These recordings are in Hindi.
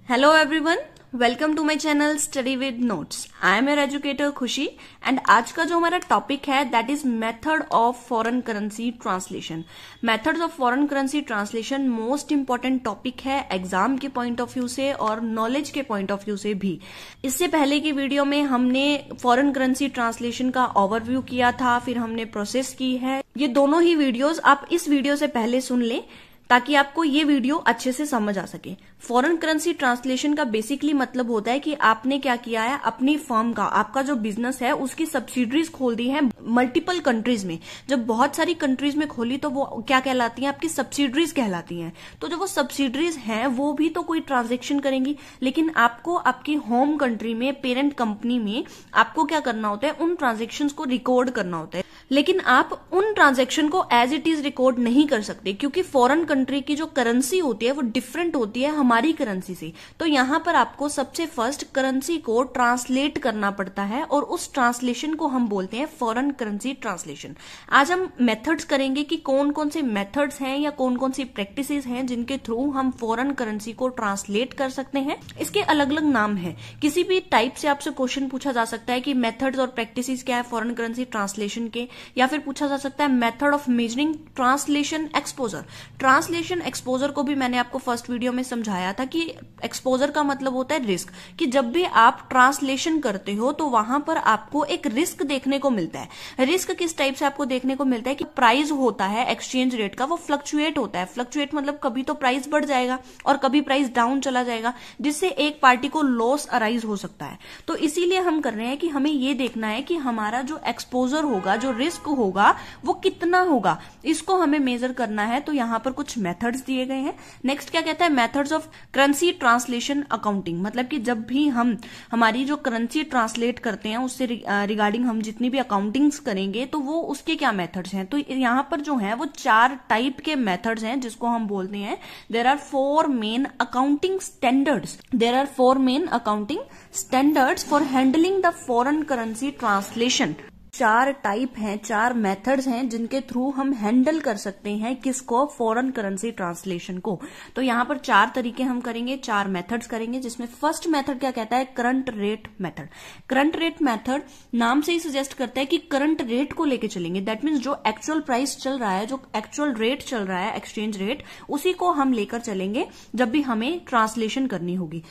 Hello everyone, welcome to my channel study with notes. I am your educator Khushi and आज का जो हमारा टॉपिक है that is method of foreign currency translation. Methods of foreign currency translation most important topic है एग्जाम के पॉइंट ऑफ व्यू से और नॉलेज के पॉइंट ऑफ व्यू से भी। इससे पहले की वीडियो में हमने फॉरेन करेंसी ट्रांसलेशन का ओवरव्यू किया था, फिर हमने प्रोसेस की है। ये दोनों ही वीडियोज आप इस वीडियो से पहले सुन लें ताकि आपको ये वीडियो अच्छे से समझ आ सके। फॉरेन करेंसी ट्रांसलेशन का बेसिकली मतलब होता है कि आपने क्या किया है, अपनी फर्म का, आपका जो बिजनेस है उसकी सब्सिडरीज खोल दी है मल्टीपल कंट्रीज में। जब बहुत सारी कंट्रीज में खोली तो वो क्या कहलाती हैं, आपकी सब्सिडरीज कहलाती हैं। तो जो वो सब्सिडरीज हैं वो भी तो कोई ट्रांजेक्शन करेंगी, लेकिन आपको आपकी होम कंट्री में पेरेंट कंपनी में आपको क्या करना होता है, उन ट्रांजेक्शन को रिकॉर्ड करना होता है। लेकिन आप उन ट्रांजेक्शन को एज इट इज रिकॉर्ड नहीं कर सकते क्योंकि फॉरेन कंट्री की जो करेंसी होती है वो डिफरेंट होती है हमारी करेंसी से। तो यहां पर आपको सबसे फर्स्ट करेंसी को ट्रांसलेट करना पड़ता है और उस ट्रांसलेशन को हम बोलते हैं फॉरेन करेंसी ट्रांसलेशन। आज हम मेथड्स करेंगे कि कौन कौन से मेथड्स हैं या कौन कौन सी प्रैक्टिसेस हैं जिनके थ्रू हम फॉरेन करेंसी को ट्रांसलेट कर सकते हैं। इसके अलग अलग नाम है। किसी भी टाइप से आपसे क्वेश्चन पूछा जा सकता है कि मेथड्स और प्रैक्टिसेस क्या है फॉरेन करेंसी ट्रांसलेशन के, या फिर पूछा जा सकता है method of measuring translation exposure. Translation exposure को भी मैंने आपको फर्स्ट वीडियो में समझाया था कि एक्सपोजर का मतलब होता है रिस्क, कि जब भी आप ट्रांसलेशन करते हो तो वहां पर आपको एक रिस्क देखने को मिलता है। रिस्क किस टाइप से आपको देखने को मिलता है कि प्राइस होता है एक्सचेंज रेट का, वो फ्लक्चुएट होता है। फ्लक्चुएट मतलब कभी तो प्राइस बढ़ जाएगा और कभी प्राइस डाउन चला जाएगा, जिससे एक पार्टी को लॉस अराइज हो सकता है। तो इसीलिए हम कर रहे हैं कि हमें ये देखना है कि हमारा जो एक्सपोजर होगा, जो रिस्क होगा, वो कितना होगा, इसको हमें मेजर करना है। तो यहां पर कुछ मेथड्स दिए गए हैं। नेक्स्ट क्या कहता है, methods of currency translation accounting, मतलब कि जब भी हम हमारी जो करेंसी ट्रांसलेट करते हैं उससे रिगार्डिंग हम जितनी भी अकाउंटिंग्स करेंगे तो वो उसके क्या मेथड्स हैं। तो यहां पर जो है वो 4 टाइप के मेथड्स हैं जिसको हम बोलते हैं there are 4 main accounting standards. There are 4 main accounting standards for handling the foreign currency translation. 4 type हैं, 4 मेथड्स हैं जिनके थ्रू हम हैंडल कर सकते हैं किसको, फॉरेन करेंसी ट्रांसलेशन को। तो यहां पर 4 तरीके हम करेंगे, 4 मेथड्स करेंगे, जिसमें फर्स्ट मेथड क्या कहता है, current rate method. Current rate method नाम से ही सजेस्ट करता है कि करंट रेट को लेके चलेंगे। दैट मीन्स जो एक्चुअल प्राइस चल रहा है, जो एक्चुअल रेट चल रहा है, एक्सचेंज रेट, उसी को हम लेकर चलेंगे जब भी हमें ट्रांसलेशन करनी होगी।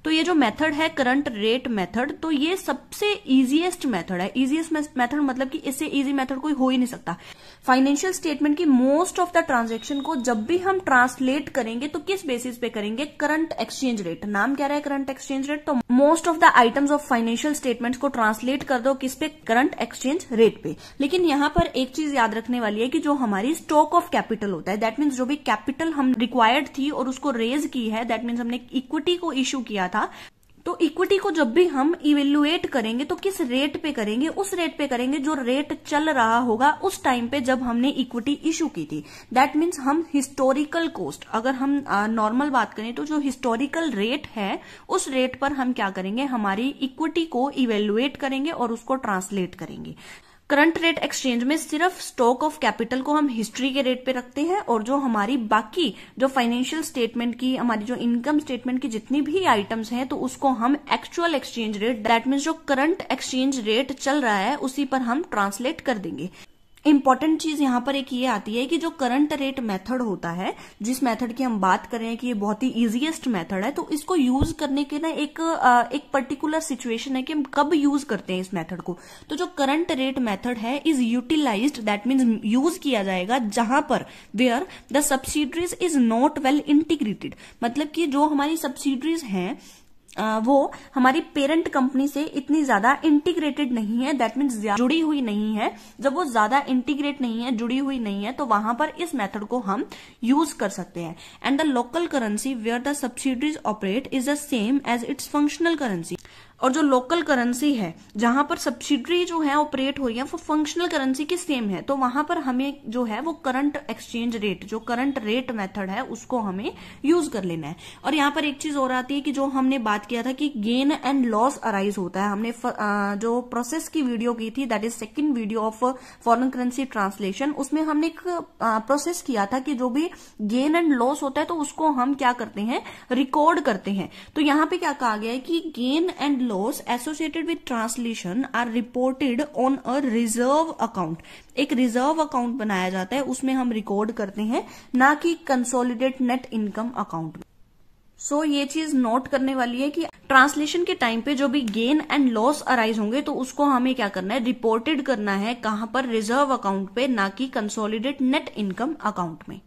तो ये जो मेथड है करंट रेट मेथड, तो ये सबसे इजीएस्ट मेथड है। इजीएस्ट मेथड मतलब कि इससे इजी मेथड कोई हो ही नहीं सकता। फाइनेंशियल स्टेटमेंट की मोस्ट ऑफ द ट्रांजैक्शन को जब भी हम ट्रांसलेट करेंगे तो किस बेसिस पे करेंगे, करंट एक्सचेंज रेट। नाम क्या रहा है, करंट एक्सचेंज रेट। तो most of the items of financial statements को ट्रांसलेट कर दो किस पे, करंट एक्सचेंज रेट पे। लेकिन यहां पर एक चीज याद रखने वाली है कि जो हमारी स्टॉक ऑफ कैपिटल होता है, दैट मीन्स जो भी कैपिटल हम रिक्वायर्ड थी और उसको रेज की है, दैट मीन्स हमने इक्विटी को इश्यू किया था, तो इक्विटी को जब भी हम इवेल्युएट करेंगे तो किस रेट पे करेंगे, उस रेट पे करेंगे जो रेट चल रहा होगा उस टाइम पे जब हमने इक्विटी इश्यू की थी। दैट मीन्स हम हिस्टोरिकल कॉस्ट, अगर हम नॉर्मल बात करें तो जो हिस्टोरिकल रेट है उस रेट पर हम क्या करेंगे, हमारी इक्विटी को इवेल्युएट करेंगे और उसको ट्रांसलेट करेंगे। करंट रेट एक्सचेंज में सिर्फ स्टॉक ऑफ कैपिटल को हम हिस्ट्री के रेट पे रखते हैं और जो हमारी बाकी जो फाइनेंशियल स्टेटमेंट की, हमारी जो इनकम स्टेटमेंट की जितनी भी आइटम्स हैं, तो उसको हम actual exchange rate, that means जो करंट एक्सचेंज रेट चल रहा है उसी पर हम ट्रांसलेट कर देंगे। इंपॉर्टेंट चीज यहां पर एक ये आती है कि जो करंट रेट मेथड होता है, जिस मेथड की हम बात कर रहे हैं कि ये बहुत ही इजीएस्ट मेथड है, तो इसको यूज करने के ना एक पर्टिकुलर सिचुएशन है कि हम कब यूज करते हैं इस मेथड को। तो जो करंट रेट मेथड है is utilized, that means use किया जाएगा जहां पर where the subsidiaries is not well integrated, मतलब कि जो हमारी सब्सिडरीज हैं वो हमारी पेरेंट कंपनी से इतनी ज्यादा इंटीग्रेटेड नहीं है, दैट मीन्स जुड़ी हुई नहीं है। जब वो ज्यादा इंटीग्रेट नहीं है, जुड़ी हुई नहीं है, तो वहां पर इस मेथड को हम यूज कर सकते हैं। And the local currency where the subsidiaries operate is the same as its functional currency. और जो लोकल करेंसी है जहां पर सब्सिडरी जो है ऑपरेट हो रही है वो फंक्शनल करेंसी की सेम है, तो वहां पर हमें जो है वो करंट एक्सचेंज रेट, जो करंट रेट मेथड है उसको हमें यूज कर लेना है। और यहाँ पर एक चीज और आती है कि जो हमने बात किया था कि गेन एंड लॉस अराइज होता है, हमने जो प्रोसेस की वीडियो की थी, that is second video of foreign currency translation, उसमें हमने एक प्रोसेस किया था कि जो भी गेन एंड लॉस होता है तो उसको हम क्या करते हैं, रिकॉर्ड करते हैं। तो यहाँ पे क्या कहा गया है कि gain and loss associated with translation are reported on a reserve account। एक रिजर्व अकाउंट बनाया जाता है, उसमें हम रिकॉर्ड करते हैं, ना कि कंसोलिडेट नेट इनकम अकाउंट में। सो ये चीज नोट करने वाली है कि ट्रांसलेशन के टाइम पे जो भी गेन एंड लॉस अराइज होंगे तो उसको हमें क्या करना है, रिपोर्टेड करना है, कहां पर, रिजर्व अकाउंट पे, ना कि कंसोलिडेट नेट इनकम अकाउंट में।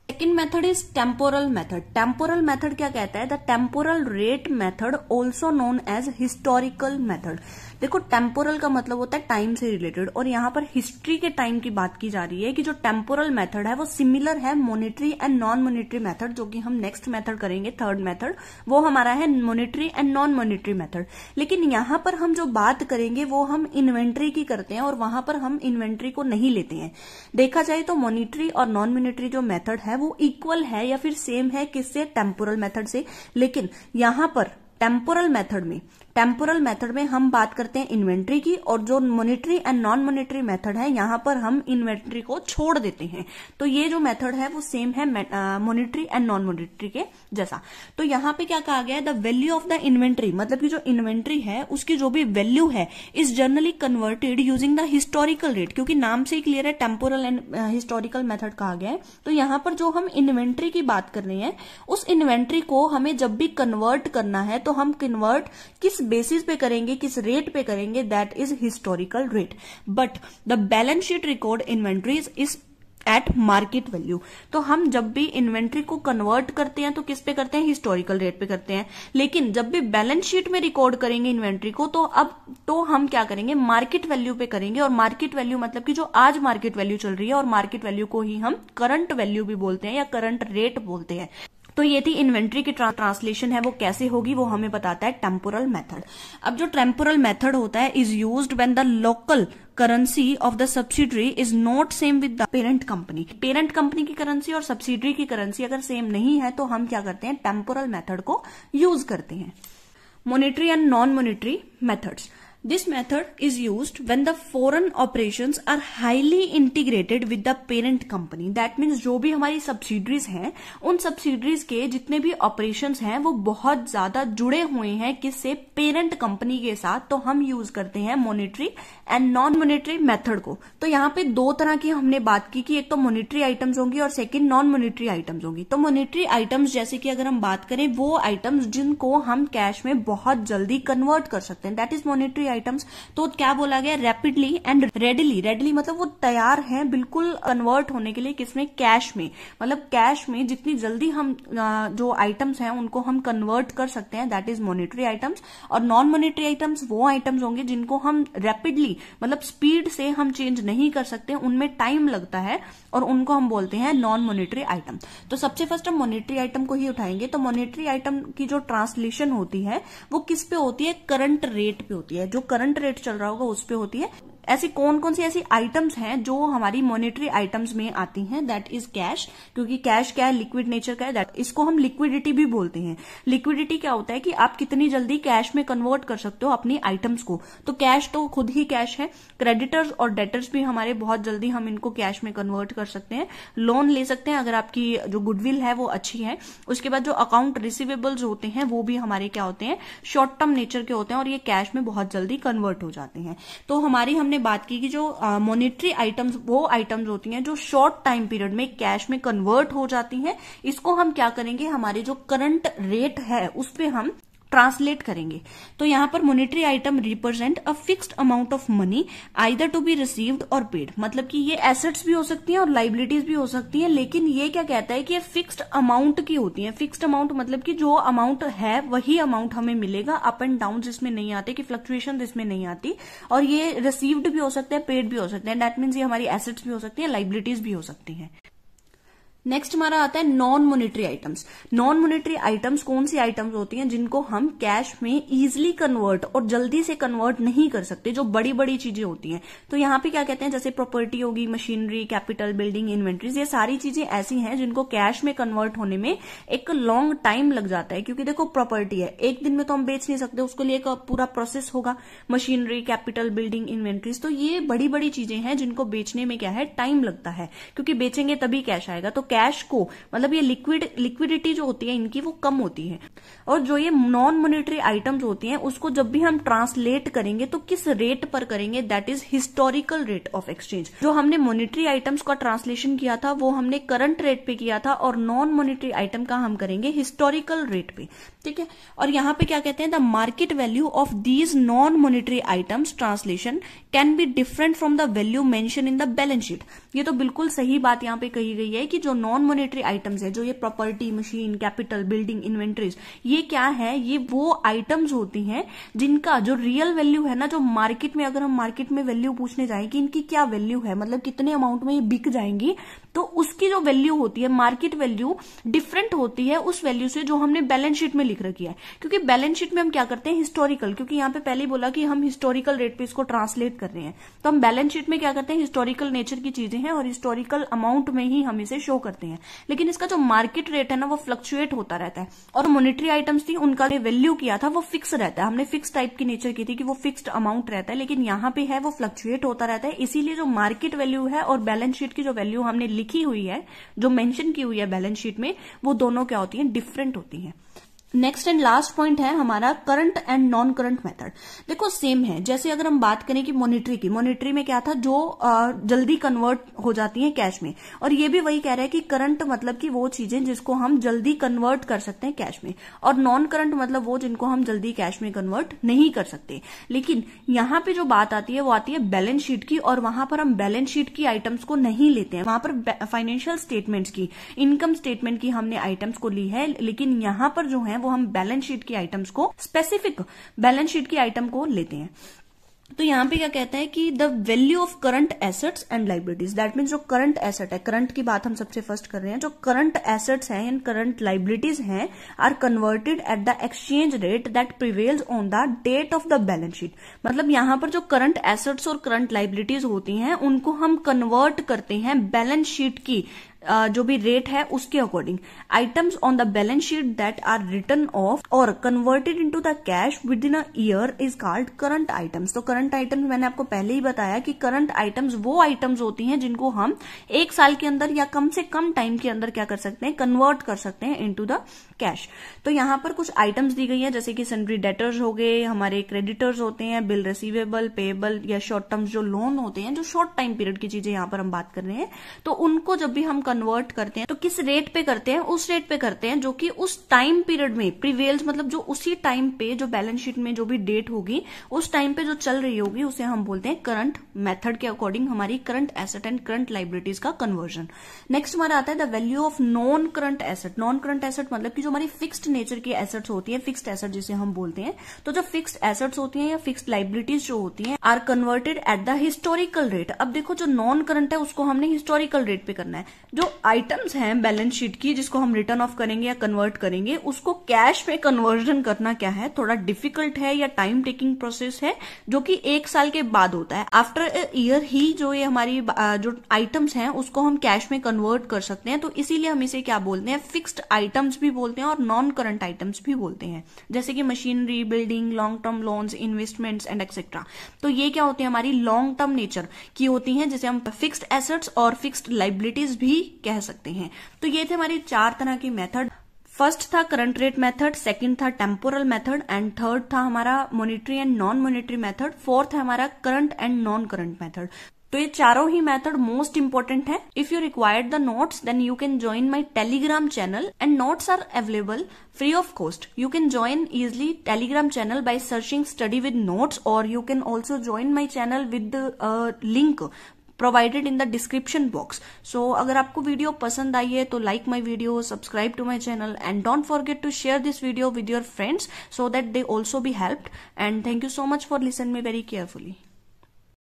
Second method is temporal method. Temporal method क्या कहता है, the temporal rate method also known as historical method. देखो टेम्पोरल का मतलब होता है टाइम से रिलेटेड, और यहाँ पर हिस्ट्री के टाइम की बात की जा रही है कि जो टेम्पोरल मेथड है वो सिमिलर है monetary and non monetary method, जो कि हम नेक्स्ट मेथड करेंगे, थर्ड मेथड, वो हमारा है monetary and non monetary method. लेकिन यहाँ पर हम जो बात करेंगे वो हम इन्वेंट्री की करते हैं, और वहां पर हम इन्वेंट्री को नहीं लेते हैं। देखा जाए तो मॉनेटरी और नॉन मॉनेटरी जो मेथड है वो इक्वल है या फिर सेम है किससे, टेम्पोरल मेथड से। लेकिन यहाँ पर टेम्पोरल मेथड में हम बात करते हैं इन्वेंट्री की, और जो monetary and non monetary method है यहाँ पर हम इन्वेंट्री को छोड़ देते हैं। तो ये जो मेथड है वो सेम है मॉनेटरी एंड नॉन मॉनेटरी के जैसा। तो यहाँ पे क्या कहा गया है, the value of the inventory, मतलब कि जो इन्वेंट्री है उसकी जो भी वैल्यू है is generally converted using the historical rate, क्योंकि नाम से ही क्लियर है टेम्पोरल एंड हिस्टोरिकल मेथड कहा गया है। तो यहाँ पर जो हम इन्वेंट्री की बात कर रहे हैं उस इन्वेंट्री को हमें जब भी कन्वर्ट करना है तो हम कन्वर्ट किस बेसिस पे करेंगे, किस रेट पे करेंगे, that is historical rate. But the balance sheet record inventories is eight market value. तो हम जब भी इन्वेंट्री को कन्वर्ट करते हैं तो किस पे करते हैं, हिस्टोरिकल रेट पे करते हैं। लेकिन जब भी बैलेंस शीट में रिकॉर्ड करेंगे इन्वेंट्री को तो हम क्या करेंगे, मार्केट वैल्यू पे करेंगे। और मार्केट वैल्यू मतलब कि जो आज मार्केट वैल्यू चल रही है, और मार्केट वैल्यू को ही हम करंट वैल्यू भी बोलते हैं या करंट रेट बोलते हैं। तो ये थी इन्वेंट्री की ट्रांसलेशन है, वो कैसे होगी वो हमें बताता है टेम्पोरल मेथड। अब जो टेम्पोरल मेथड होता है is used when the local currency of the subsidiary is not same with the parent company. Parent company की करेंसी और सब्सिडरी की करेंसी अगर सेम नहीं है तो हम क्या करते हैं, टेम्पोरल मेथड को यूज करते हैं। Monetary and non monetary methods. This method is used when the foreign operations are highly integrated with the parent company. That means जो भी हमारी subsidiaries हैं उन subsidiaries के जितने भी operations हैं वो बहुत ज्यादा जुड़े हुए हैं किससे, parent company के साथ। तो हम यूज करते हैं monetary and non monetary method को। तो यहाँ पे दो तरह की हमने बात की कि एक तो monetary items होंगी और सेकंड non monetary items होंगी। तो monetary items जैसे कि अगर हम बात करें वो items जिनको हम कैश में बहुत जल्दी कन्वर्ट कर सकते हैं, दैट इज monetary आइटम्स। तो क्या बोला गया, रैपिडली एंड रेडिली। रेडिली मतलब वो तैयार हैं बिल्कुल कन्वर्ट होने के लिए, किसमें, कैश में। मतलब कैश में जितनी जल्दी हम जो आइटम्स हैं उनको हम कन्वर्ट कर सकते हैं, दैट इज मॉनेटरी आइटम्स। और नॉन मॉनेटरी आइटम्स वो आइटम्स होंगे जिनको हम रैपिडली मतलब स्पीड से हम चेंज नहीं कर सकते, उनमें टाइम लगता है, और उनको हम बोलते हैं नॉन मॉनेटरी आइटम। तो सबसे फर्स्ट हम मॉनेटरी आइटम को ही उठाएंगे। तो मॉनेटरी आइटम की जो ट्रांसलेशन होती है वो किस पे होती है, करंट रेट पे होती है। जो करंट रेट चल रहा होगा उस पे होती है। ऐसी कौन कौन सी ऐसी आइटम्स हैं जो हमारी मॉनेटरी आइटम्स में आती हैं, दैट इज कैश। क्योंकि कैश क्या है, लिक्विड नेचर का है, दैट इसको हम लिक्विडिटी भी बोलते हैं। लिक्विडिटी क्या होता है कि आप कितनी जल्दी कैश में कन्वर्ट कर सकते हो अपनी आइटम्स को। तो कैश तो खुद ही कैश है। क्रेडिटर्स और डेटर्स भी हमारे बहुत जल्दी हम इनको कैश में कन्वर्ट कर सकते हैं। लोन ले सकते हैं अगर आपकी जो गुडविल है वो अच्छी है। उसके बाद जो अकाउंट रिसीवेबल्स होते हैं वो भी हमारे क्या होते हैं, शॉर्ट टर्म नेचर के होते हैं, और ये कैश में बहुत जल्दी कन्वर्ट हो जाते हैं। तो हमारी हमने बात की कि जो मॉनेटरी आइटम्स वो आइटम्स होती हैं जो शॉर्ट टाइम पीरियड में कैश में कन्वर्ट हो जाती हैं। इसको हम क्या करेंगे, हमारे जो करंट रेट है उस पे हम ट्रांसलेट करेंगे। तो यहां पर monetary item represent a fixed amount of money either to be received और पेड। मतलब कि ये एसेट्स भी हो सकती हैं और लाइबिलिटीज भी हो सकती हैं, लेकिन ये क्या कहता है कि ये फिक्स्ड अमाउंट की होती है। फिक्स्ड अमाउंट मतलब कि जो अमाउंट है वही अमाउंट हमें मिलेगा, अप एंड डाउन इसमें नहीं आते, कि फ्लक्चुएशन इसमें नहीं आती। और ये रिसीव्ड भी हो सकते हैं, पेड भी हो सकते हैं। दैट मीन्स ये हमारी एसेट्स भी हो सकती है, लाइबिलिटीज भी हो सकती हैं। नेक्स्ट हमारा आता है non monetary items. Non monetary items कौन सी आइटम्स होती हैं जिनको हम कैश में इजिली कन्वर्ट और जल्दी से कन्वर्ट नहीं कर सकते, जो बड़ी बड़ी चीजें होती हैं। तो यहाँ पे क्या कहते हैं, जैसे प्रॉपर्टी होगी, मशीनरी, कैपिटल, बिल्डिंग, इन्वेंट्रीज, ये सारी चीजें ऐसी हैं जिनको कैश में कन्वर्ट होने में एक लॉन्ग टाइम लग जाता है, क्योंकि देखो प्रॉपर्टी है, एक दिन में तो हम बेच नहीं सकते, उसके लिए एक पूरा प्रोसेस होगा। मशीनरी, कैपिटल, बिल्डिंग, इन्वेंट्रीज, तो ये बड़ी बड़ी चीजें हैं जिनको बेचने में क्या है, टाइम लगता है, क्योंकि बेचेंगे तभी कैश आएगा। तो कैश को मतलब ये लिक्विडिटी जो होती है इनकी वो कम होती है। और जो ये नॉन मॉनेटरी आइटम्स होती हैं उसको जब भी हम ट्रांसलेट करेंगे तो किस रेट पर करेंगे, that is historical rate of exchange. जो हमने मॉनेटरी आइटम्स का ट्रांसलेशन किया था वो हमने करंट रेट पे किया था, और नॉन मॉनेटरी आइटम का हम करेंगे हिस्टोरिकल रेट पे, ठीक है। और यहाँ पे क्या कहते हैं, the market value of these non monetary items translation can be different from the value mention in the balance sheet. ये तो बिल्कुल सही बात यहाँ पे कही गई है कि जो नॉन मॉनेटरी आइटम्स है, जो ये property, machine, capital, building, inventories, ये क्या है, ये वो आइटम्स होती हैं जिनका जो रियल वैल्यू है ना, जो मार्केट में, अगर हम मार्केट में वैल्यू पूछने जाए कि इनकी क्या वैल्यू है, मतलब कितने अमाउंट में ये बिक जाएंगी, तो उसकी जो वैल्यू होती है, मार्केट वैल्यू, डिफरेंट होती है उस वैल्यू से जो हमने बैलेंस शीट में लिख रखी है। क्योंकि बैलेंस शीट में हम क्या करते हैं, हिस्टोरिकल, क्योंकि यहाँ पे पहले ही बोला कि हम हिस्टोरिकल रेट पे इसको ट्रांसलेट कर रहे हैं, तो हम बैलेंस शीट में क्या करते हैं, हिस्टोरिकल नेचर की चीजें हैं और हिस्टोरिकल अमाउंट में ही हम इसे शो करते हैं। लेकिन इसका जो मार्केट रेट है ना वो फ्लक्चुएट होता रहता है। और मॉनेटरी आइटम्स थी, उनका वैल्यू किया था वो फिक्स रहता है, हमने फिक्स टाइप की नेचर की थी कि वो फिक्स्ड अमाउंट रहता है, लेकिन यहाँ पे है वो फ्लक्चुएट होता रहता है। इसीलिए जो मार्केट वैल्यू है और बैलेंस शीट की जो वैल्यू हमने लिखी हुई है, जो मेंशन की हुई है बैलेंस शीट में, वो दोनों क्या होती हैं, डिफरेंट होती हैं। नेक्स्ट एंड लास्ट पॉइंट है हमारा current and non current method. देखो सेम है, जैसे अगर हम बात करें कि मॉनेटरी की, मॉनेटरी में क्या था, जो जल्दी कन्वर्ट हो जाती हैं कैश में, और ये भी वही कह रहा है कि करंट मतलब कि वो चीजें जिसको हम जल्दी कन्वर्ट कर सकते हैं कैश में, और नॉन करंट मतलब वो जिनको हम जल्दी कैश में कन्वर्ट नहीं कर सकते। लेकिन यहाँ पे जो बात आती है वो आती है बैलेंस शीट की, और वहां पर हम बैलेंस शीट की आइटम्स को नहीं लेते हैं, वहां पर फाइनेंशियल स्टेटमेंट्स की, इनकम स्टेटमेंट की हमने आइटम्स को ली है। लेकिन यहाँ पर जो है वो हम बैलेंस शीट की आइटम्स को, स्पेसिफिक बैलेंस शीट की आइटम को लेते हैं। तो यहां पे क्या कहता है कि the value of current assets and liabilities, that means जो करंट एसेट है, करंट की बात हम सबसे फर्स्ट कर रहे हैं, जो करंट एसेट्स हैं एंड करंट लाइबिलिटीज हैं, are converted at the exchange rate that prevails on the date of the balance sheet. मतलब यहां पर जो करंट एसेट्स और करंट लाइबिलिटीज होती हैं उनको हम कन्वर्ट करते हैं बैलेंस शीट की जो भी रेट है उसके according. Items on the balance sheet that are written off और converted into the cash within a year is called current items. तो करंट आइटम्स मैंने आपको पहले ही बताया कि करंट आइटम्स वो आइटम्स होती हैं जिनको हम एक साल के अंदर या कम से कम टाइम के अंदर क्या कर सकते हैं, कन्वर्ट कर सकते हैं इनटू द कैश। तो यहां पर कुछ आइटम्स दी गई है, जैसे कि सन्ड्री डेटर्स हो गए, हमारे क्रेडिटर्स होते हैं, बिल रिसीवेबल, पेएबल या शॉर्ट टर्म्स जो लोन होते हैं, जो शॉर्ट टाइम पीरियड की चीजें यहां पर हम बात कर रहे हैं। तो उनको जब भी हम कन्वर्ट करते हैं तो किस रेट पे करते हैं, उस रेट पे करते हैं जो कि उस टाइम पीरियड में प्रिवेल्स, मतलब जो उसी टाइम पे जो बैलेंस शीट में जो भी डेट होगी उस टाइम पे जो चल रही होगी उसे हम बोलते हैं करंट मेथड के अकॉर्डिंग हमारी current asset and current liabilities का कन्वर्जन। नेक्स्ट हमारा आता है the value of non current asset. Non current asset मतलब कि जो हमारी फिक्स्ड नेचर की एसेट्स होती है, फिक्स्ड एसेट जिसे हम बोलते हैं। तो जो फिक्स्ड एसेट्स होती हैं या फिक्स्ड लाइबिलिटीज जो होती हैं are converted at the historical rate. अब देखो जो नॉन करंट है उसको हमने हिस्टोरिकल रेट पे करना है। जो आइटम्स हैं बैलेंस शीट की जिसको हम रिटर्न ऑफ करेंगे या कन्वर्ट करेंगे, उसको कैश में कन्वर्जन करना क्या है, थोड़ा डिफिकल्ट है या टाइम टेकिंग प्रोसेस है, जो कि एक साल के बाद होता है। आफ्टर अ ईयर ही जो ये हमारी जो आइटम्स हैं उसको हम कैश में कन्वर्ट कर सकते हैं। तो इसीलिए हम इसे क्या बोलते हैं, फिक्स्ड आइटम्स भी बोलते हैं और नॉन करंट आइटम्स भी बोलते हैं, जैसे कि machinery, building, long term loans, investments and etcetera. तो ये क्या होती है, हमारी लॉन्ग टर्म नेचर की होती हैं, जिसे हम फिक्स्ड एसेट्स और फिक्स्ड लाइबिलिटीज भी कह सकते हैं। तो ये थे हमारी 4 तरह की मेथड। फर्स्ट था करंट रेट मेथड, सेकंड था टेम्पोरल मेथड एंड थर्ड था हमारा monetary and non monetary method, fourth है हमारा current and non current method. तो ये चारों ही मेथड मोस्ट इंपॉर्टेंट है। If you required the notes then you can join my Telegram channel and notes are available free of cost. You can join easily Telegram channel by searching study with notes, or you can also join my channel with the link provided in the description box. So अगर आपको वीडियो पसंद आई है तो like my video, subscribe to my channel and don't forget to share this video with your friends so that they also be helped. And thank you so much for listening me very carefully.